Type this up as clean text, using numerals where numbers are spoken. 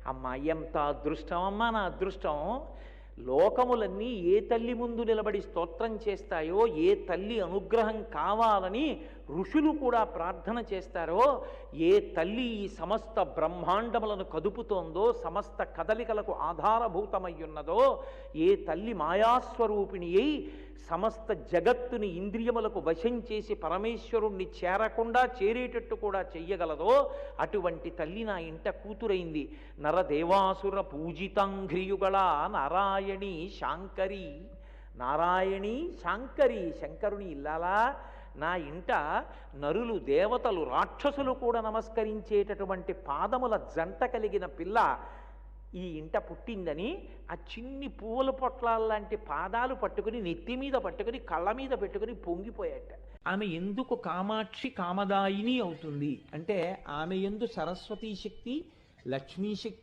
అమ్మ ఎంత అదృష్టం అమ్మా నా అదృష్టం. లోకములన్నీ ఏ తల్లి ముందు నిలబడి స్తోత్రం చేస్తాయో, ఏ తల్లి అనుగ్రహం కావాలని ఋషులు కూడా ప్రార్థన చేస్తారో, ఏ తల్లి ఈ సమస్త బ్రహ్మాండములను కదుపుతోందో, సమస్త కదలికలకు ఆధారభూతమయ్యున్నదో, ఏ తల్లి మాయాస్వరూపిణి అయి సమస్త జగత్తుని ఇంద్రియములకు వశం చేసి పరమేశ్వరుణ్ణి చేరకుండా చేరేటట్టు కూడా చెయ్యగలదో, అటువంటి తల్లి నా ఇంట కూతురైంది. నరదేవాసుర పూజితాంఘ్రియుగళ నారాయణి శాంకరి. నారాయణి శాంకరి, శంకరుని ఇల్లాలా నా ఇంట నరులు, దేవతలు, రాక్షసులు కూడా నమస్కరించేటటువంటి పాదముల జంట కలిగిన పిల్ల ఈ ఇంట పుట్టిందని ఆ చిన్ని పువ్వుల పొట్లాల్లాంటి పాదాలు పట్టుకుని నెత్తి మీద పట్టుకుని కళ్ళ మీద పెట్టుకుని పొంగిపోయాట. ఆమె ఎందుకు కామాక్షి కామదాయిని అవుతుంది అంటే ఆమె యందు సరస్వతీ శక్తి, లక్ష్మీ శక్తి